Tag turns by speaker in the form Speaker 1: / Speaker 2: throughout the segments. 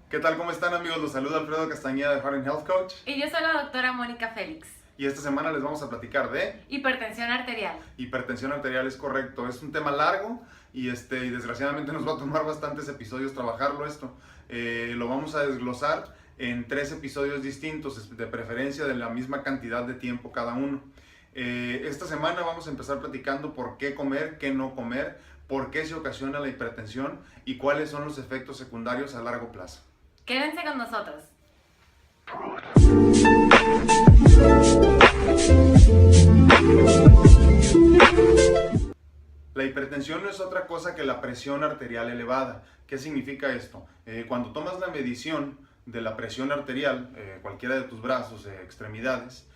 Speaker 1: ¿Qué tal? ¿Cómo están, amigos? Los saluda Alfredo Castañeda de Heart and Health Coach.
Speaker 2: Y yo soy la doctora Mónica Félix.
Speaker 1: Y esta semana les vamos a platicar de
Speaker 2: Hipertensión arterial.
Speaker 1: hipertensión arterial, es correcto. Es un tema largo y desgraciadamente nos va a tomar bastantes episodios trabajarlo esto. Lo vamos a desglosar en 3 episodios distintos, de preferencia de la misma cantidad de tiempo cada uno. Esta semana vamos a empezar platicando por qué comer, qué no comer, por qué se ocasiona la hipertensión y cuáles son los efectos secundarios a largo plazo.
Speaker 2: Quédense con nosotros.
Speaker 1: La hipertensión no es otra cosa que la presión arterial elevada. ¿Qué significa esto? Cuando tomas la medición de la presión arterial, cualquiera de tus brazos, extremidades,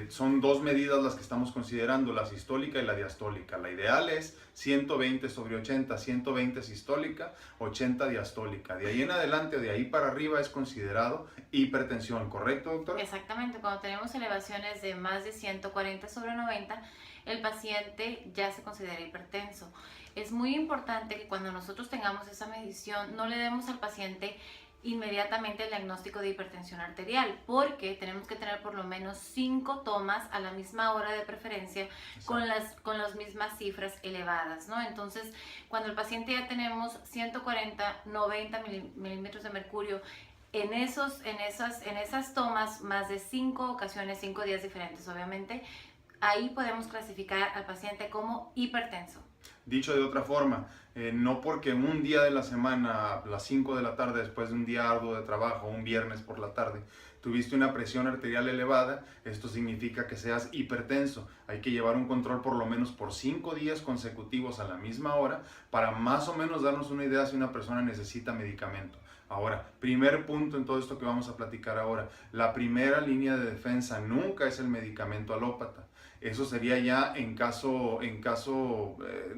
Speaker 1: son 2 medidas las que estamos considerando, la sistólica y la diastólica. La ideal es 120/80, 120 sistólica, 80 diastólica. De ahí en adelante, de ahí para arriba es considerado hipertensión, ¿correcto, doctora?
Speaker 2: Exactamente, cuando tenemos elevaciones de más de 140/90, el paciente ya se considera hipertenso. Es muy importante que cuando nosotros tengamos esa medición no le demos al paciente inmediatamente el diagnóstico de hipertensión arterial, porque tenemos que tener por lo menos 5 tomas a la misma hora de preferencia con las mismas cifras elevadas, ¿no? Entonces, cuando el paciente ya tenemos 140/90 milímetros de mercurio en esas tomas, más de 5 ocasiones, 5 días diferentes, obviamente, ahí podemos clasificar al paciente como hipertenso.
Speaker 1: Dicho de otra forma, no porque un día de la semana, a las 5 de la tarde, después de un día arduo de trabajo, un viernes por la tarde, tuviste una presión arterial elevada, esto significa que seas hipertenso. Hay que llevar un control por lo menos por 5 días consecutivos a la misma hora para más o menos darnos una idea si una persona necesita medicamento. Ahora, primer punto en todo esto que vamos a platicar ahora, la primera línea de defensa nunca es el medicamento alópata. Eso sería ya en caso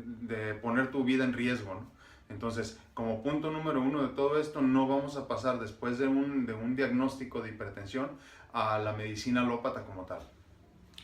Speaker 1: de poner tu vida en riesgo, ¿no? Entonces, como punto número 1 de todo esto, no vamos a pasar después de un diagnóstico de hipertensión a la medicina alópata como tal.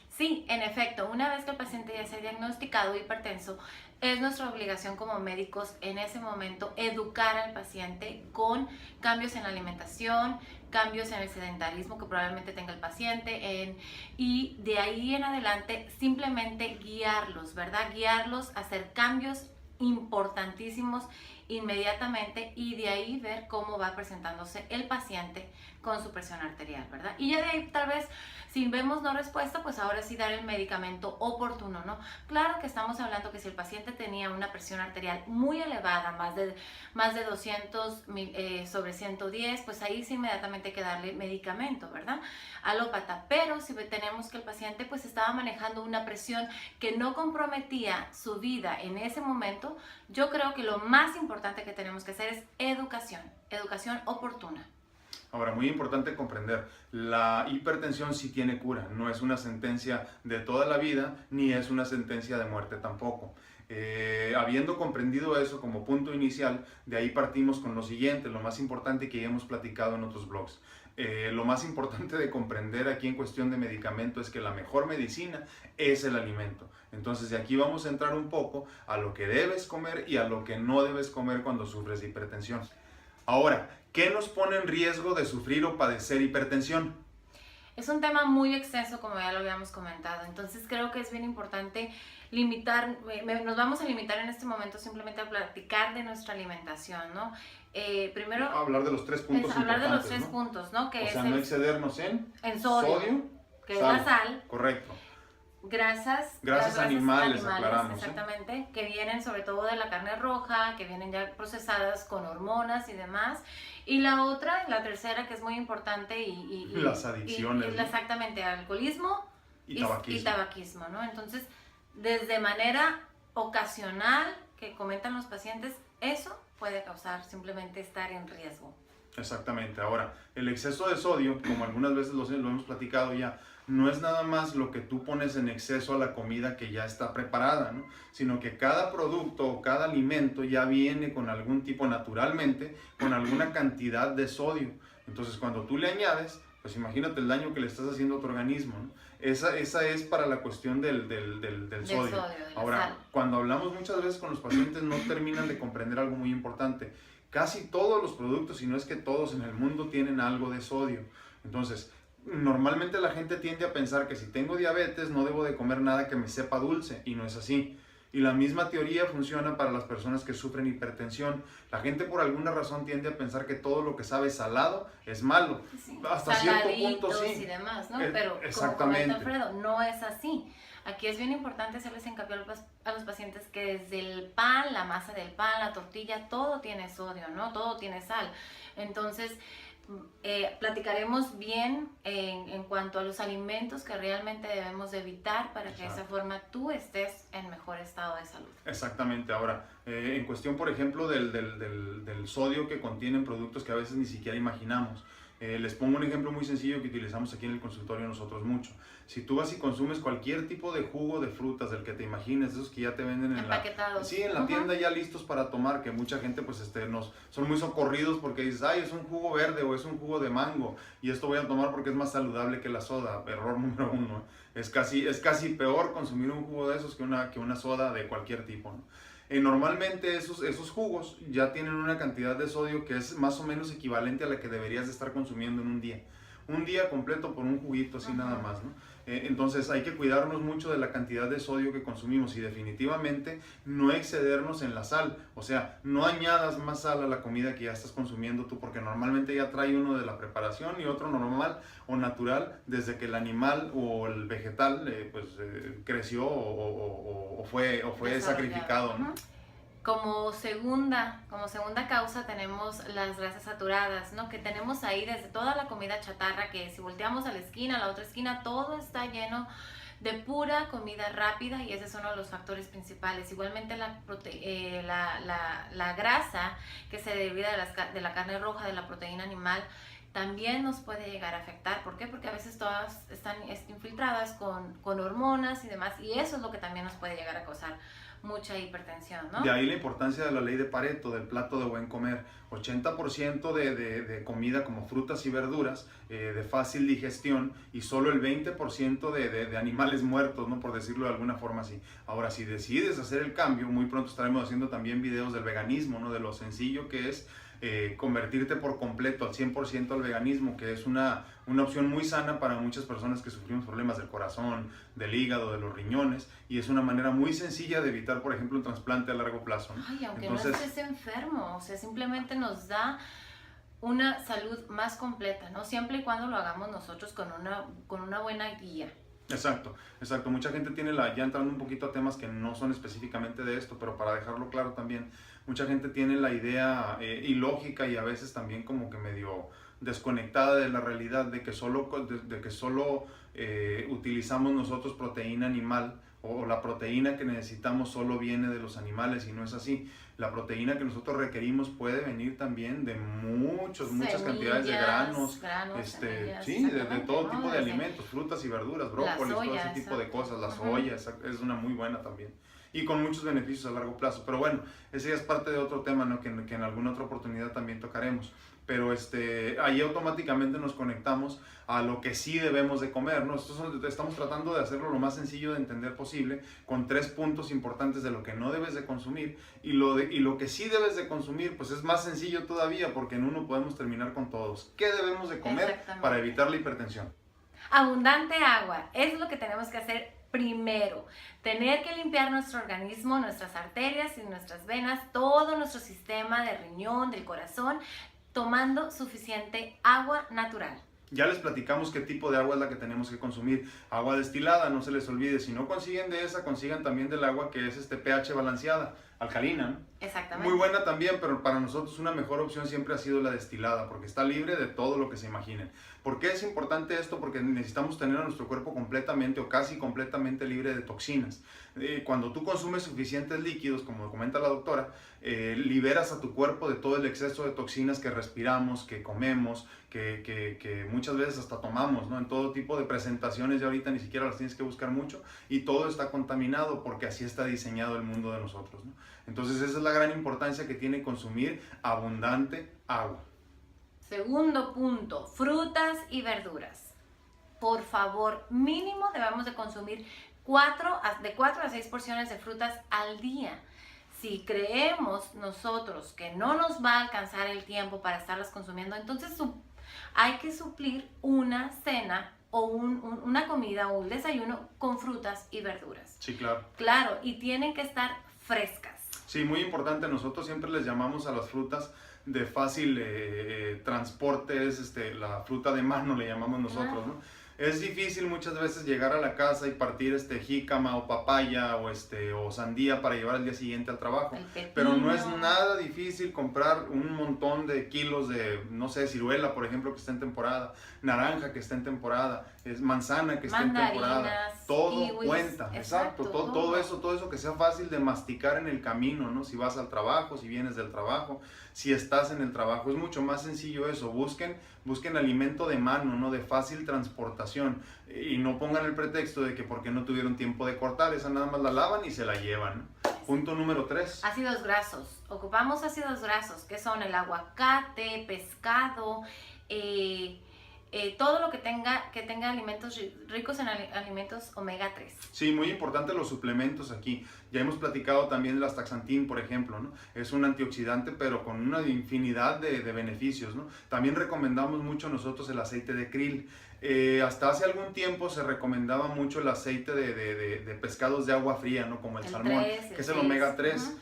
Speaker 2: Sí, en efecto, una vez que el paciente ya se ha diagnosticado hipertenso, es nuestra obligación como médicos en ese momento educar al paciente con cambios en la alimentación, cambios en el sedentarismo que probablemente tenga el paciente, y de ahí en adelante simplemente guiarlos, ¿verdad? Guiarlos a hacer cambios importantísimos inmediatamente y de ahí ver cómo va presentándose el paciente con su presión arterial, ¿verdad? Y ya de ahí tal vez si vemos no respuesta, pues ahora sí dar el medicamento oportuno, ¿no? Claro que estamos hablando que si el paciente tenía una presión arterial muy elevada, más de 200/110, pues ahí sí inmediatamente hay que darle medicamento, ¿verdad? Alópata. Pero si tenemos que el paciente pues estaba manejando una presión que no comprometía su vida en ese momento, yo creo que lo más importante que tenemos que hacer es educación oportuna.
Speaker 1: Ahora, muy importante comprender, la hipertensión sí tiene cura, no es una sentencia de toda la vida, ni es una sentencia de muerte tampoco. Habiendo comprendido eso como punto inicial, de ahí partimos con lo siguiente, lo más importante que ya hemos platicado en otros blogs. Lo más importante de comprender aquí en cuestión de medicamento es que la mejor medicina es el alimento. Entonces de aquí vamos a entrar un poco a lo que debes comer y a lo que no debes comer cuando sufres de hipertensión. Ahora, ¿qué nos pone en riesgo de sufrir o padecer hipertensión?
Speaker 2: Es un tema muy extenso, como ya lo habíamos comentado, entonces creo que es bien importante nos vamos a limitar en este momento simplemente a platicar de nuestra alimentación, ¿no? Primero,
Speaker 1: hablar de los 3 puntos
Speaker 2: hablar de los 3
Speaker 1: ¿no?
Speaker 2: puntos, ¿no? Que
Speaker 1: o
Speaker 2: es
Speaker 1: sea, no excedernos en
Speaker 2: sodio, que es la sal.
Speaker 1: Correcto.
Speaker 2: Grasas
Speaker 1: animales, aclaramos,
Speaker 2: exactamente, que vienen sobre todo de la carne roja, que vienen ya procesadas con hormonas y demás. Y la tercera, que es muy importante y
Speaker 1: las adicciones, ¿no?
Speaker 2: Exactamente, alcoholismo
Speaker 1: y
Speaker 2: tabaquismo, ¿no? Entonces, desde manera ocasional, que comentan los pacientes, eso puede causar simplemente estar en riesgo.
Speaker 1: Exactamente. Ahora, el exceso de sodio, como algunas veces lo hemos platicado ya, no es nada más lo que tú pones en exceso a la comida que ya está preparada, ¿no? Sino que cada producto o cada alimento ya viene con algún tipo, naturalmente, con alguna cantidad de sodio. Entonces, cuando tú le añades, pues imagínate el daño que le estás haciendo a tu organismo, ¿no? Esa es para la cuestión del sodio. Ahora, cuando hablamos muchas veces con los pacientes, no terminan de comprender algo muy importante, Casi todos los productos, si no es que todos en el mundo, tienen algo de sodio. Entonces, normalmente la gente tiende a pensar que si tengo diabetes no debo de comer nada que me sepa dulce, y no es así. Y la misma teoría funciona para las personas que sufren hipertensión. La gente por alguna razón tiende a pensar que todo lo que sabe salado es malo.
Speaker 2: Sí,
Speaker 1: Hasta cierto punto
Speaker 2: saladitos
Speaker 1: sí.
Speaker 2: y demás, ¿no? Pero como
Speaker 1: Exactamente.
Speaker 2: comenta Alfredo, no es así. Aquí es bien importante hacerles hincapié a los pacientes que desde el pan, la masa del pan, la tortilla, todo tiene sodio, ¿no? Todo tiene sal. Entonces, platicaremos bien en cuanto a los alimentos que realmente debemos de evitar para que de esa forma tú estés en mejor estado de salud.
Speaker 1: Exactamente. Ahora, en cuestión, por ejemplo, del sodio que contienen productos que a veces ni siquiera imaginamos. Les pongo un ejemplo muy sencillo que utilizamos aquí en el consultorio nosotros mucho. Si tú vas y consumes cualquier tipo de jugo de frutas, del que te imagines, esos que ya te venden en
Speaker 2: empaquetados.
Speaker 1: Sí, en la tienda ya listos para tomar, que mucha gente pues son muy socorridos porque dices, ay, es un jugo verde o es un jugo de mango y esto voy a tomar porque es más saludable que la soda. Error número uno. Es casi peor consumir un jugo de esos que una soda de cualquier tipo, ¿no? Normalmente esos jugos ya tienen una cantidad de sodio que es más o menos equivalente a la que deberías de estar consumiendo en un día. Un día completo por un juguito así nada más, ¿no? Entonces hay que cuidarnos mucho de la cantidad de sodio que consumimos y definitivamente no excedernos en la sal. O sea, no añadas más sal a la comida que ya estás consumiendo tú, porque normalmente ya trae uno de la preparación y otro normal o natural desde que el animal o el vegetal creció o fue sacrificado, ¿no?
Speaker 2: Como segunda causa tenemos las grasas saturadas, ¿no? Que tenemos ahí desde toda la comida chatarra, que si volteamos a la otra esquina, todo está lleno de pura comida rápida y ese es uno de los factores principales. Igualmente la grasa que se deriva de la carne roja, de la proteína animal, también nos puede llegar a afectar. ¿Por qué? Porque a veces todas están infiltradas con hormonas y demás, y eso es lo que también nos puede llegar a causar mucha hipertensión, ¿no?
Speaker 1: De ahí la importancia de la ley de Pareto, del plato de buen comer. 80% de comida como frutas y verduras de fácil digestión y solo el 20% de animales muertos, ¿no? Por decirlo de alguna forma así. Ahora, si decides hacer el cambio, muy pronto estaremos haciendo también videos del veganismo, ¿no? De lo sencillo que es convertirte por completo al 100% al veganismo, que es una opción muy sana para muchas personas que sufrimos problemas del corazón, del hígado, de los riñones, y es una manera muy sencilla de evitar, por ejemplo, un trasplante a largo plazo, ¿no?
Speaker 2: Ay, aunque entonces, no estés enfermo, o sea, simplemente nos da una salud más completa, ¿no? Siempre y cuando lo hagamos nosotros con una buena guía.
Speaker 1: Exacto. Mucha gente tiene ya entrando un poquito a temas que no son específicamente de esto, pero para dejarlo claro también, mucha gente tiene la idea ilógica y a veces también como que medio desconectada de la realidad de que solo utilizamos nosotros proteína animal o la proteína que necesitamos solo viene de los animales, y no es así. La proteína que nosotros requerimos puede venir también de muchas cantidades de granos,
Speaker 2: semillas,
Speaker 1: sí, de todo tipo de alimentos, frutas y verduras, brócolis, todo ese tipo de cosas. La soya es una muy buena también, y con muchos beneficios a largo plazo. Pero bueno, ese ya es parte de otro tema, ¿no? que en alguna otra oportunidad también tocaremos. Pero ahí automáticamente nos conectamos a lo que sí debemos de comer, ¿no? Estamos tratando de hacerlo lo más sencillo de entender posible, con 3 puntos importantes de lo que no debes de consumir, y lo que sí debes de consumir, pues es más sencillo todavía, porque en uno podemos terminar con todos. ¿Qué debemos de comer para evitar la hipertensión?
Speaker 2: Abundante agua, eso es lo que tenemos que hacer primero. Tener que limpiar nuestro organismo, nuestras arterias y nuestras venas, todo nuestro sistema de riñón, del corazón, tomando suficiente agua natural.
Speaker 1: Ya les platicamos qué tipo de agua es la que tenemos que consumir. Agua destilada, no se les olvide. Si no consiguen de esa, consigan también del agua que es pH balanceada, alcalina, ¿no?
Speaker 2: Exactamente.
Speaker 1: Muy buena también, pero para nosotros una mejor opción siempre ha sido la destilada, porque está libre de todo lo que se imaginen. ¿Por qué es importante esto? Porque necesitamos tener a nuestro cuerpo completamente o casi completamente libre de toxinas. Cuando tú consumes suficientes líquidos, como comenta la doctora, liberas a tu cuerpo de todo el exceso de toxinas que respiramos, que comemos, que muchas veces hasta tomamos, ¿no? En todo tipo de presentaciones ya ahorita ni siquiera las tienes que buscar mucho, y todo está contaminado porque así está diseñado el mundo de nosotros, ¿no? Entonces esa es la gran importancia que tiene consumir abundante agua.
Speaker 2: Segundo punto, frutas y verduras. Por favor, mínimo debemos de consumir de 4 a 6 porciones de frutas al día. Si creemos nosotros que no nos va a alcanzar el tiempo para estarlas consumiendo, entonces hay que suplir una cena o una comida o un desayuno con frutas y verduras.
Speaker 1: Sí, claro.
Speaker 2: Claro, y tienen que estar frescas.
Speaker 1: Sí, muy importante. Nosotros siempre les llamamos a las frutas de fácil transporte, es la fruta de mano, le llamamos nosotros, ¿no? Es difícil muchas veces llegar a la casa y partir jícama o papaya o sandía para llevar al día siguiente al trabajo. Pero no es nada difícil comprar un montón de kilos de, no sé, ciruela, por ejemplo, que está en temporada, naranja que está en temporada, manzana que está en temporada. Todo kiwis, cuenta, exacto. Todo eso que sea fácil de masticar en el camino, ¿no? Si vas al trabajo, si vienes del trabajo, si estás en el trabajo, es mucho más sencillo eso. Busquen alimento de mano, ¿no? De fácil transportación, y no pongan el pretexto de que porque no tuvieron tiempo de cortar, esa nada más la lavan y se la llevan, ¿no? Punto número 3.
Speaker 2: Ácidos grasos. Ocupamos ácidos grasos, que son el aguacate, pescado, todo lo que tenga alimentos ricos en alimentos omega 3.
Speaker 1: Sí, muy importante los suplementos aquí. Ya hemos platicado también de la astaxantin, por ejemplo, ¿no? Es un antioxidante, pero con una infinidad de beneficios, ¿no? También recomendamos mucho nosotros el aceite de krill. Hasta hace algún tiempo se recomendaba mucho el aceite de pescados de agua fría, ¿no? Como el salmón, que es el omega 3.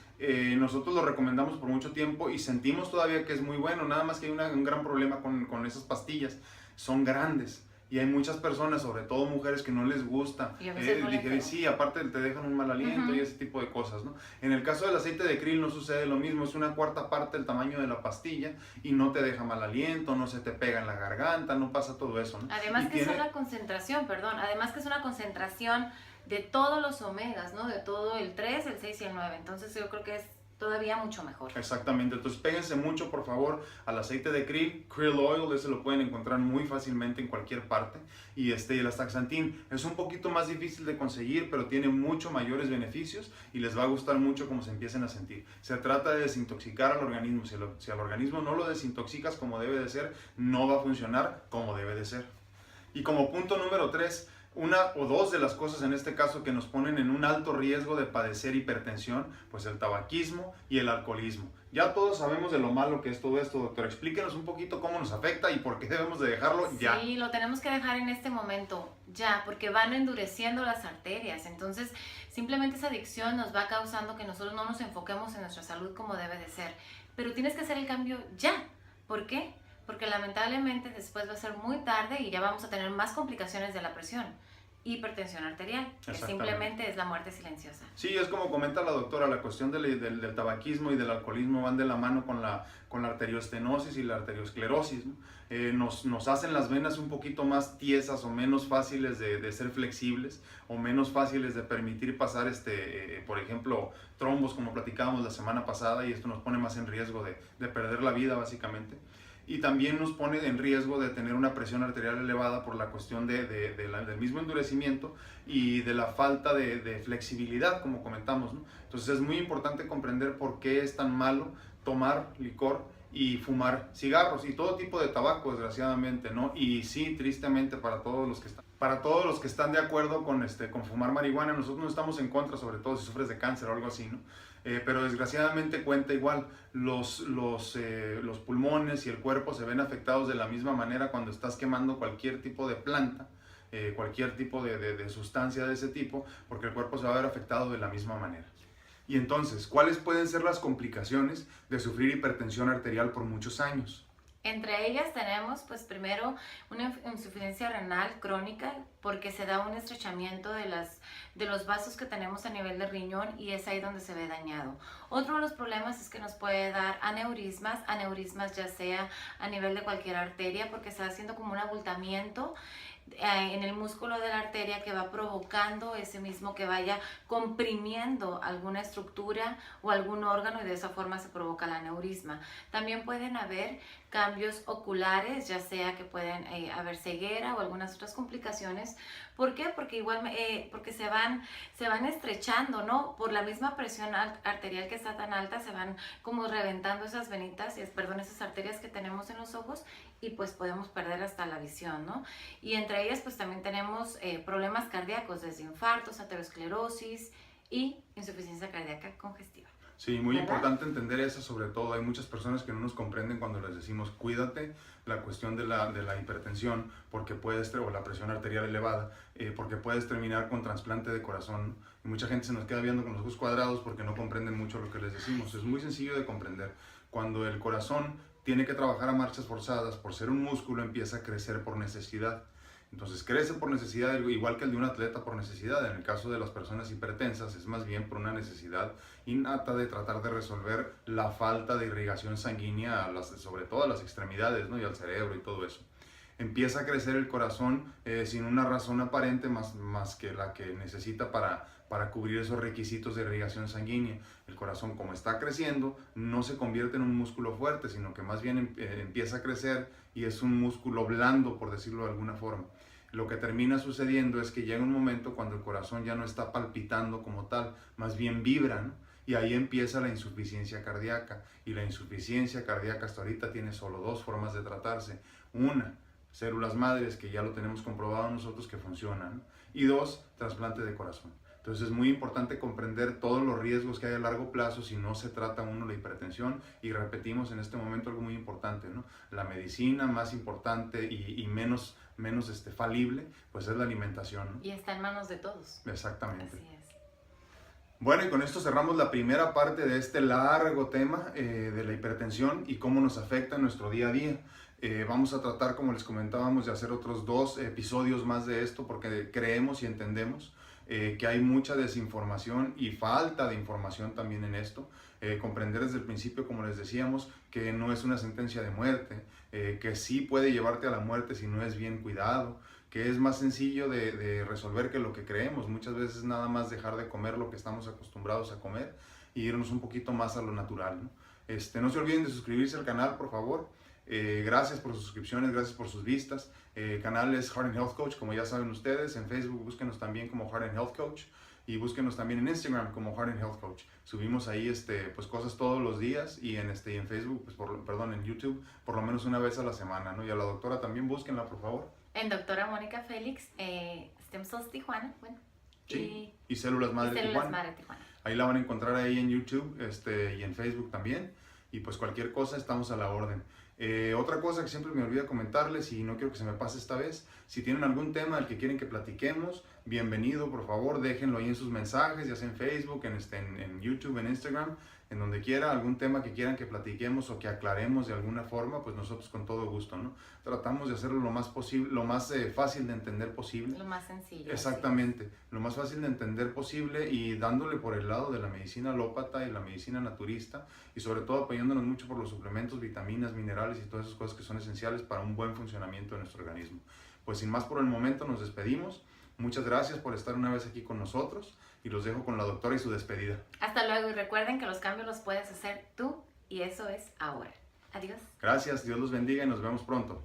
Speaker 1: Nosotros lo recomendamos por mucho tiempo y sentimos todavía que es muy bueno, nada más que hay un gran problema con esas pastillas. Son grandes y hay muchas personas, sobre todo mujeres, que no les gusta. Dije, sí, aparte te dejan un mal aliento y ese tipo de cosas, ¿no? En el caso del aceite de krill no sucede lo mismo, es una cuarta parte del tamaño de la pastilla y no te deja mal aliento, no se te pega en la garganta, no pasa todo eso, ¿no?
Speaker 2: Además que es una concentración, además que es una concentración de todos los omegas, ¿no? De todo el 3, el 6 y el 9, entonces yo creo que es todavía mucho mejor.
Speaker 1: Exactamente, entonces péguense mucho por favor al aceite de krill oil, ese lo pueden encontrar muy fácilmente en cualquier parte, y el astaxantin es un poquito más difícil de conseguir, pero tiene mucho mayores beneficios y les va a gustar mucho cómo se empiecen a sentir. Se trata de desintoxicar al organismo, si al organismo no lo desintoxicas como debe de ser, no va a funcionar como debe de ser. Y como punto número 3, una o dos de las cosas en este caso que nos ponen en un alto riesgo de padecer hipertensión, pues el tabaquismo y el alcoholismo. Ya todos sabemos de lo malo que es todo esto, doctor. Explíquenos un poquito cómo nos afecta y por qué debemos de dejarlo ya.
Speaker 2: Sí, lo tenemos que dejar en este momento ya, porque van endureciendo las arterias. Entonces, simplemente esa adicción nos va causando que nosotros no nos enfoquemos en nuestra salud como debe de ser. Pero tienes que hacer el cambio ya. ¿Por qué? Porque lamentablemente después va a ser muy tarde y ya vamos a tener más complicaciones de la presión. Hipertensión arterial, que simplemente es la muerte silenciosa.
Speaker 1: Sí, es como comenta la doctora, la cuestión del tabaquismo y del alcoholismo van de la mano con la arteriostenosis y la arteriosclerosis, ¿no? Nos hacen las venas un poquito más tiesas o menos fáciles de ser flexibles o menos fáciles de permitir pasar, por ejemplo, trombos, como platicábamos la semana pasada, y esto nos pone más en riesgo de perder la vida básicamente. Y también nos pone en riesgo de tener una presión arterial elevada por la cuestión del mismo endurecimiento y de la falta de flexibilidad, como comentamos, ¿no? Entonces es muy importante comprender por qué es tan malo tomar licor y fumar cigarros y todo tipo de tabaco, desgraciadamente, ¿no? Y sí, tristemente, para todos los que están de acuerdo con fumar marihuana, nosotros no estamos en contra, sobre todo si sufres de cáncer o algo así, ¿no? Pero desgraciadamente cuenta igual, los pulmones y el cuerpo se ven afectados de la misma manera cuando estás quemando cualquier tipo de planta, cualquier tipo de sustancia de ese tipo, porque el cuerpo se va a ver afectado de la misma manera. Y entonces, ¿cuáles pueden ser las complicaciones de sufrir hipertensión arterial por muchos años?
Speaker 2: Entre ellas tenemos, pues primero, una insuficiencia renal crónica, porque se da un estrechamiento de los vasos que tenemos a nivel de riñón y es ahí donde se ve dañado. Otro de los problemas es que nos puede dar aneurismas ya sea a nivel de cualquier arteria, porque se va haciendo como un abultamiento en el músculo de la arteria que va provocando ese mismo que vaya comprimiendo alguna estructura o algún órgano y de esa forma se provoca el aneurisma. También pueden haber cambios oculares, ya sea que pueden haber ceguera o algunas otras complicaciones. ¿Por qué? Porque porque se van estrechando, ¿no? Por la misma presión arterial que está tan alta, se van como reventando esas venitas, esas arterias que tenemos en los ojos y pues podemos perder hasta la visión, ¿no? Y entre ellas pues también tenemos problemas cardíacos, desde infartos, aterosclerosis y insuficiencia cardíaca congestiva.
Speaker 1: Sí, muy
Speaker 2: ¿verdad?
Speaker 1: importante entender eso, sobre todo. Hay muchas personas que no nos comprenden cuando les decimos cuídate, la cuestión de la hipertensión, porque puedes, o la presión arterial elevada, porque puedes terminar con trasplante de corazón. Y mucha gente se nos queda viendo con los ojos cuadrados porque no comprenden mucho lo que les decimos. Es muy sencillo de comprender. Cuando el corazón tiene que trabajar a marchas forzadas, por ser un músculo, empieza a crecer por necesidad. Entonces crece por necesidad, igual que el de un atleta por necesidad. En el caso de las personas hipertensas es más bien por una necesidad innata de tratar de resolver la falta de irrigación sanguínea, sobre todo a las extremidades, ¿no? Y al cerebro y todo eso. Empieza a crecer el corazón sin una razón aparente más que la que necesita para cubrir esos requisitos de irrigación sanguínea. El corazón, como está creciendo, no se convierte en un músculo fuerte, sino que más bien empieza a crecer y es un músculo blando, por decirlo de alguna forma. Lo que termina sucediendo es que llega un momento cuando el corazón ya no está palpitando como tal, más bien vibra, ¿no? Y ahí empieza la insuficiencia cardíaca. Y la insuficiencia cardíaca hasta ahorita tiene solo dos formas de tratarse. Una, células madres, que ya lo tenemos comprobado nosotros que funcionan. Y dos, trasplante de corazón. Entonces es muy importante comprender todos los riesgos que hay a largo plazo si no se trata uno la hipertensión. Y repetimos en este momento algo muy importante, ¿no? La medicina más importante y menos falible, pues es la alimentación, ¿no?
Speaker 2: Y está en manos de todos.
Speaker 1: Exactamente.
Speaker 2: Así es.
Speaker 1: Bueno, y con esto cerramos la primera parte de este largo tema de la hipertensión y cómo nos afecta en nuestro día a día. Vamos a tratar, como les comentábamos, de hacer otros 2 episodios más de esto porque creemos y entendemos que hay mucha desinformación y falta de información también en esto. Comprender desde el principio, como les decíamos, que no es una sentencia de muerte, que sí puede llevarte a la muerte si no es bien cuidado, que es más sencillo de resolver que lo que creemos. Muchas veces nada más dejar de comer lo que estamos acostumbrados a comer y irnos un poquito más a lo natural, ¿no? No se olviden de suscribirse al canal, por favor. Gracias por sus suscripciones, gracias por sus vistas. Canal es Heart and Health Coach, como ya saben ustedes. En Facebook búsquenos también como Heart and Health Coach y búsquenos también en Instagram como Heart and Health Coach. Subimos ahí pues cosas todos los días y en Facebook, pues en YouTube, por lo menos una vez a la semana, ¿no? Y a la doctora también búsquenla, por favor.
Speaker 2: En doctora Mónica Félix, Stem Cells Tijuana, bueno.
Speaker 1: Sí, y Células Madre Tijuana. Ahí la van a encontrar ahí en YouTube y en Facebook también. Y pues cualquier cosa estamos a la orden. Otra cosa que siempre me olvida comentarles y no quiero que se me pase esta vez, si tienen algún tema del que quieren que platiquemos, bienvenido, por favor, déjenlo ahí en sus mensajes, ya sea en Facebook, en YouTube, en Instagram, en donde quiera, algún tema que quieran que platiquemos o que aclaremos de alguna forma, pues nosotros con todo gusto, ¿no? Tratamos de hacerlo lo más posible, lo más fácil de entender posible.
Speaker 2: Lo más sencillo.
Speaker 1: Exactamente, lo más fácil de entender posible y dándole por el lado de la medicina alópata y la medicina naturista y sobre todo apoyándonos mucho por los suplementos, vitaminas, minerales y todas esas cosas que son esenciales para un buen funcionamiento de nuestro organismo. Pues sin más por el momento nos despedimos. Muchas gracias por estar una vez aquí con nosotros y los dejo con la doctora y su despedida.
Speaker 2: Hasta luego y recuerden que los cambios los puedes hacer tú y eso es ahora. Adiós.
Speaker 1: Gracias, Dios los bendiga y nos vemos pronto.